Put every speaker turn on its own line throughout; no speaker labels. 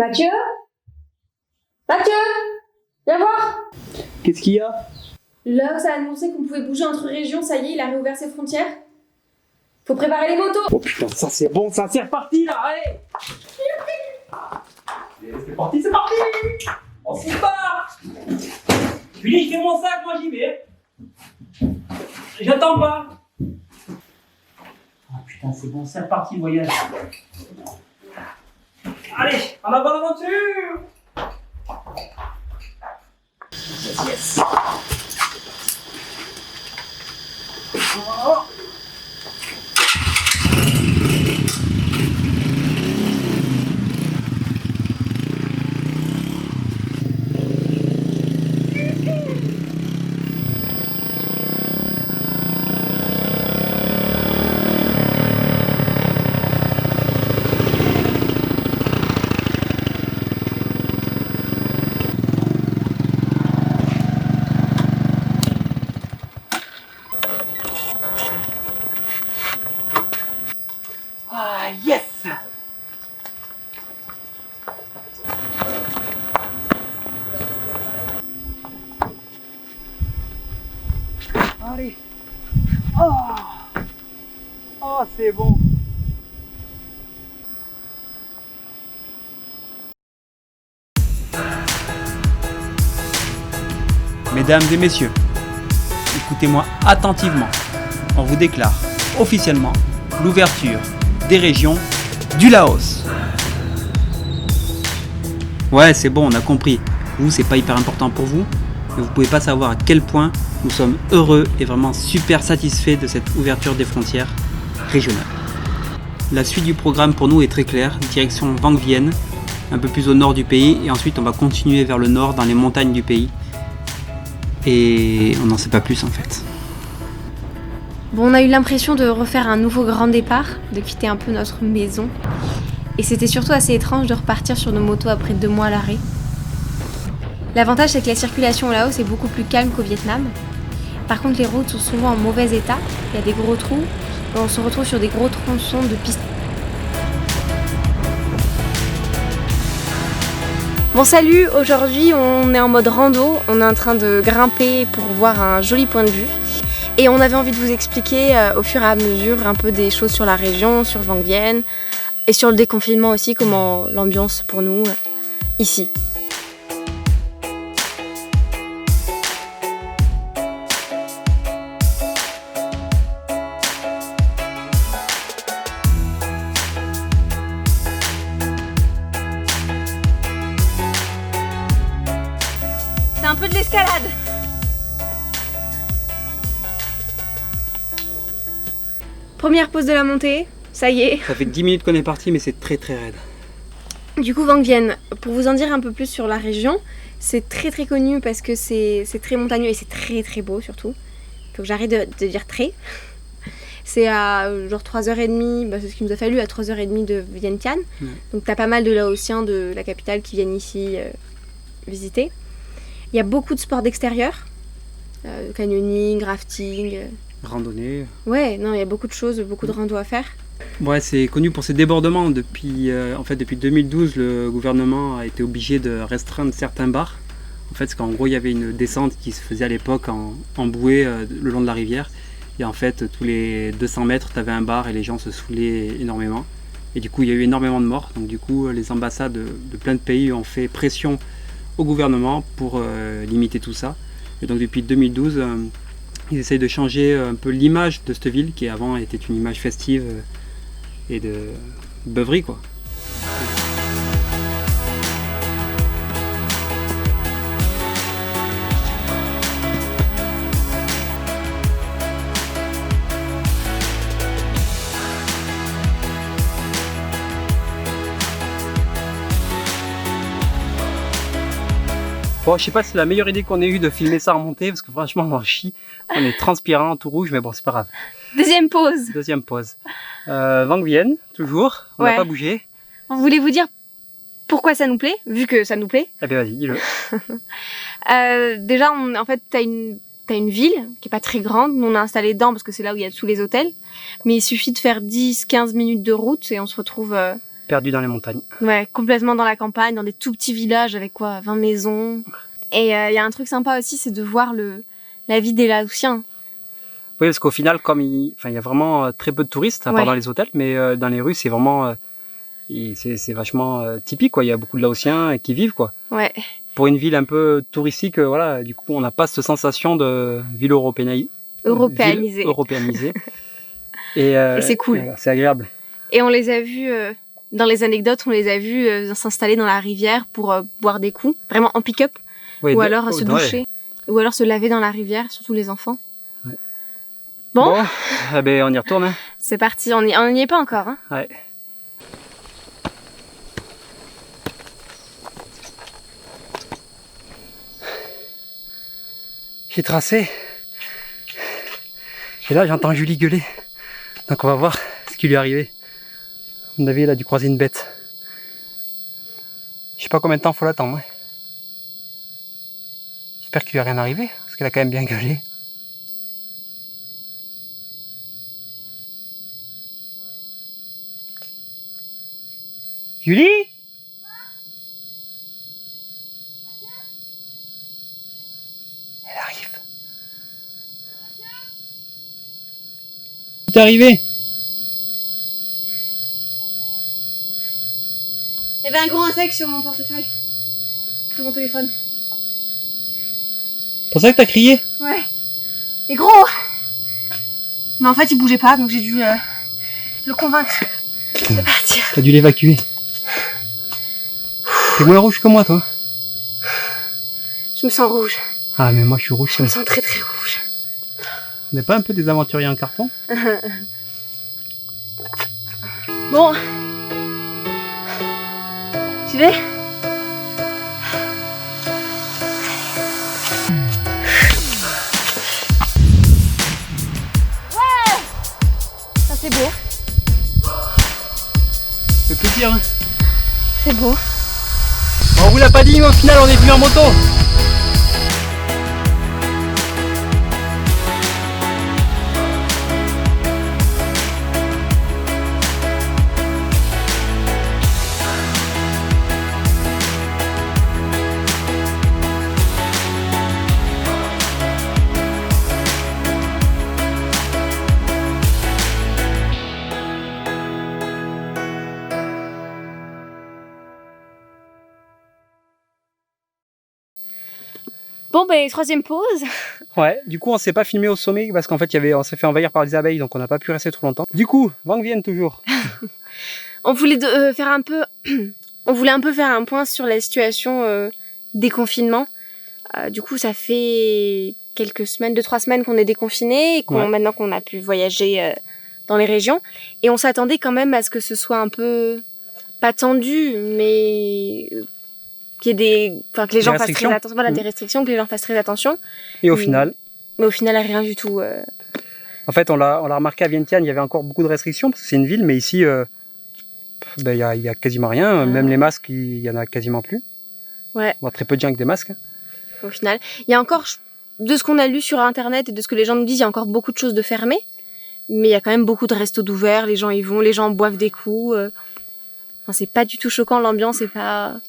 Mathieu? Mathieu? Viens voir!
Qu'est-ce qu'il y a?
Laos a annoncé qu'on pouvait bouger entre régions, ça y est, il a réouvert ses frontières. Faut préparer les motos!
Oh putain, ça c'est bon, ça c'est reparti là, allez! C'est parti, c'est parti! On s'y part! Puis je fais mon sac, moi j'y vais! J'attends pas! Ah putain, c'est bon, c'est reparti le voyage! Allez, en avant l'aventure! Yes! Oh. Ah yes! Allez! Oh! Oh, c'est bon! Mesdames et messieurs, écoutez-moi attentivement. On vous déclare officiellement l'ouverture des régions du Laos. Ouais, c'est bon, on a compris. Vous, c'est pas hyper important pour vous, mais vous pouvez pas savoir à quel point nous sommes heureux et vraiment super satisfaits de cette ouverture des frontières régionales. La suite du programme pour nous est très claire, direction Vang Vieng, un peu plus au nord du pays, et ensuite on va continuer vers le nord dans les montagnes du pays. Et on n'en sait pas plus en fait.
Bon, on a eu l'impression de refaire un nouveau grand départ, de quitter un peu notre maison. Et c'était surtout assez étrange de repartir sur nos motos après 2 mois à l'arrêt. L'avantage, c'est que la circulation au Laos est beaucoup plus calme qu'au Vietnam. Par contre, les routes sont souvent en mauvais état, il y a des gros trous, et on se retrouve sur des gros tronçons de pistes. Bon salut, aujourd'hui on est en mode rando, on est en train de grimper pour voir un joli point de vue. Et on avait envie de vous expliquer au fur et à mesure un peu des choses sur la région, sur Vang Vieng et sur le déconfinement aussi, comment l'ambiance pour nous ici. C'est un peu de l'escalade. Première pause de la montée, ça y est.
Ça fait 10 minutes qu'on est parti, mais c'est très très raide.
Du coup, Vang Vieng, pour vous en dire un peu plus sur la région, c'est très très connu parce que c'est très montagneux et c'est très très beau surtout. Faut que j'arrête de dire très. C'est à genre 3h30, c'est ce qu'il nous a fallu, à 3h30 de Vientiane. Ouais. Donc t'as pas mal de Laotiens de la capitale qui viennent ici visiter. Il y a beaucoup de sports d'extérieur, canyoning, rafting.
Randonnée.
Ouais, non, il y a beaucoup de choses, beaucoup de rando à faire.
Ouais, c'est connu pour ses débordements. Depuis 2012, le gouvernement a été obligé de restreindre certains bars. En fait, parce qu'en gros, il y avait une descente qui se faisait à l'époque en bouée le long de la rivière. Et en fait, tous les 200 mètres, tu avais un bar et les gens se saoulaient énormément. Et du coup, il y a eu énormément de morts. Donc du coup, les ambassades de plein de pays ont fait pression au gouvernement pour limiter tout ça. Et donc depuis 2012, ils essayent de changer un peu l'image de cette ville qui avant était une image festive et de beuverie quoi. Bon, je sais pas si c'est la meilleure idée qu'on ait eue de filmer ça en montée, parce que franchement, on en chie. On est transpirant, tout rouge, mais bon, c'est pas grave.
Deuxième pause.
Deuxième pause. Vang Vieng, toujours. On n'a pas bougé.
On voulait vous dire pourquoi ça nous plaît, vu que ça nous plaît.
Eh bien, vas-y, dis-le.
Déjà, en fait, t'as une ville qui est pas très grande. Nous, on est installé dedans parce que c'est là où il y a tous les hôtels. Mais il suffit de faire 10-15 minutes de route et on se retrouve
Perdu dans les montagnes.
Ouais, complètement dans la campagne, dans des tout petits villages avec quoi, 20 maisons. Et il y a un truc sympa aussi, c'est de voir la vie des Laotiens.
Oui, parce qu'au final, comme il y a vraiment très peu de touristes, à part dans les hôtels, mais dans les rues, c'est vraiment... c'est vachement typique, quoi. Il y a beaucoup de Laotiens qui vivent, quoi.
Ouais.
Pour une ville un peu touristique, voilà, du coup, on n'a pas cette sensation de ville européanisée. Et
c'est cool.
Voilà, c'est agréable.
Et on les a vus, dans les anecdotes, on les a vus s'installer dans la rivière pour boire des coups, vraiment en pick-up, ou alors se doucher, ou alors se laver dans la rivière, surtout les enfants. Ouais. Bon,
ben, on y retourne. Hein.
C'est parti, on n'y est pas encore. Hein.
Ouais. J'ai tracé. Et là, j'entends Julie gueuler. Donc on va voir ce qui lui est arrivé. À mon avis, elle a dû croiser une bête. Je sais pas combien de temps faut l'attendre. Hein. J'espère qu'il lui a rien arrivé, parce qu'elle a quand même bien gueulé. Julie ? Elle arrive. Qu'est-ce qui t'est arrivé ?
Il y avait un gros insecte sur mon portefeuille, sur mon téléphone.
C'est pour ça que t'as crié ?
Ouais. Et gros. Mais en fait, il bougeait pas, donc j'ai dû le convaincre de partir.
T'as dû l'évacuer. T'es moins rouge que moi, toi ?
Je me sens rouge.
Ah, mais moi, je suis rouge.
Je me sens très très rouge.
On n'est pas un peu des aventuriers en carton ?
Bon. J'y vais ? Ouais ! Ça c'est beau.
Ça fait plaisir, hein ?
C'est beau.
On vous l'a pas dit, mais au final, on est venu en moto.
Bon, ben, troisième pause.
Ouais, du coup, on s'est pas filmé au sommet parce qu'en fait, on s'est fait envahir par les abeilles, donc on n'a pas pu rester trop longtemps. Du coup, Vang Vienne toujours.
On voulait faire un peu... On voulait un peu faire un point sur la situation des confinements. Du coup, ça fait quelques semaines, 2-3 semaines qu'on est déconfinés et maintenant qu'on a pu voyager dans les régions. Et on s'attendait quand même à ce que ce soit un peu... pas tendu, mais... qu'il y ait que les gens fassent très attention, voilà, des restrictions, que les gens fassent très attention.
Et au final
Mais au final, rien du tout.
En fait, on l'a remarqué à Vientiane, il y avait encore beaucoup de restrictions, parce que c'est une ville, mais ici, il y a quasiment rien. Même les masques, il y en a quasiment plus.
Ouais.
On voit très peu de gens avec des masques.
Au final, il y a encore, de ce qu'on a lu sur Internet et de ce que les gens nous disent, il y a encore beaucoup de choses de fermées. Mais il y a quand même beaucoup de restos d'ouverts, les gens y vont, les gens boivent des coups. Enfin, c'est pas du tout choquant, l'ambiance est pas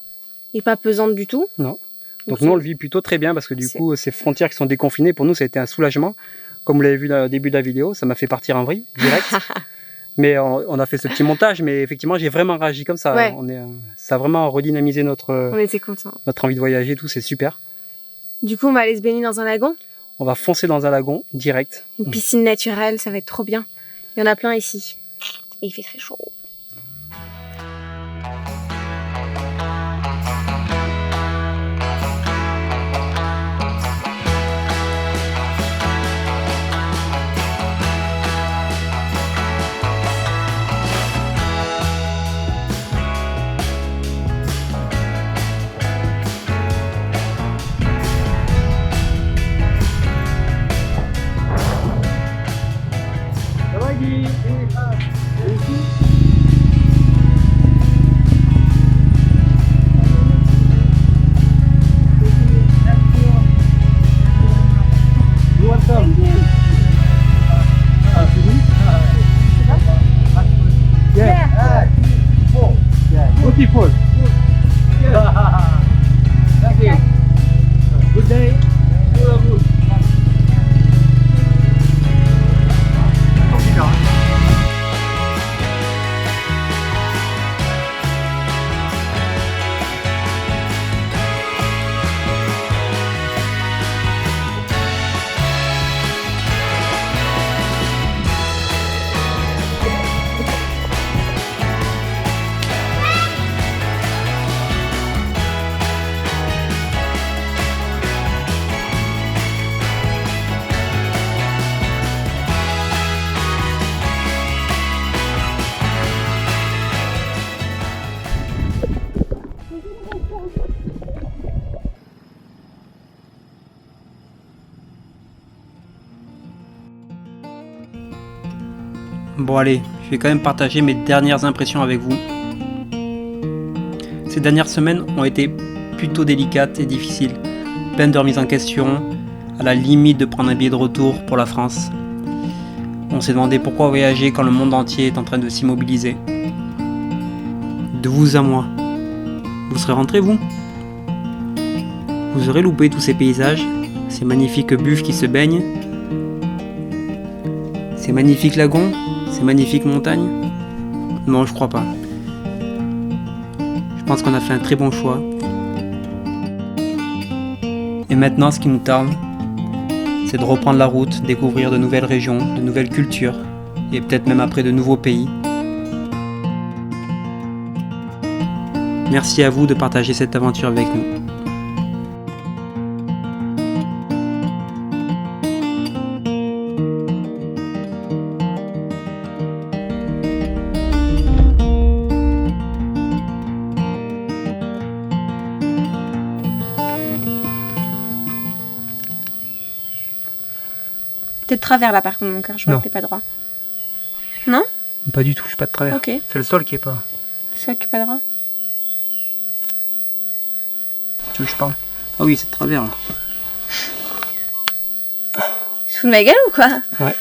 pesante du tout.
Non. Donc nous on le vit plutôt très bien parce que du coup ces frontières qui sont déconfinées pour nous ça a été un soulagement. Comme vous l'avez vu au début de la vidéo, ça m'a fait partir en vrille direct. Mais on a fait ce petit montage, mais effectivement j'ai vraiment réagi comme ça.
Ouais.
Ça a vraiment redynamisé
on était contents.
Notre envie de voyager, tout, c'est super.
Du coup on va aller se baigner dans un lagon.
On va foncer dans un lagon direct.
Une piscine naturelle, ça va être trop bien. Il y en a plein ici. Et il fait très chaud.
Yeah. Beautiful. Thank you. Good day. Bon allez, je vais quand même partager mes dernières impressions avec vous. Ces dernières semaines ont été plutôt délicates et difficiles, pleines de remises en question, à la limite de prendre un billet de retour pour la France. On s'est demandé pourquoi voyager quand le monde entier est en train de s'immobiliser. De vous à moi, vous serez rentrés vous ? Vous aurez loupé tous ces paysages, ces magnifiques buffles qui se baignent, ces magnifiques lagons, ces magnifiques montagnes ? Non, je crois pas. Je pense qu'on a fait un très bon choix. Et maintenant, ce qui nous tarde, c'est de reprendre la route, découvrir de nouvelles régions, de nouvelles cultures, et peut-être même après de nouveaux pays. Merci à vous de partager cette aventure avec nous.
T'es de travers là par contre mon cœur, je vois
Non.
que t'es pas droit. Non ?
Pas du tout, je suis pas de travers.
Ok.
C'est le sol qui est pas.
C'est ça qui est pas droit ?
Tu veux que je parle ? Ah oui, c'est de travers là.
Tu te fous de ma gueule ou quoi ?
Ouais.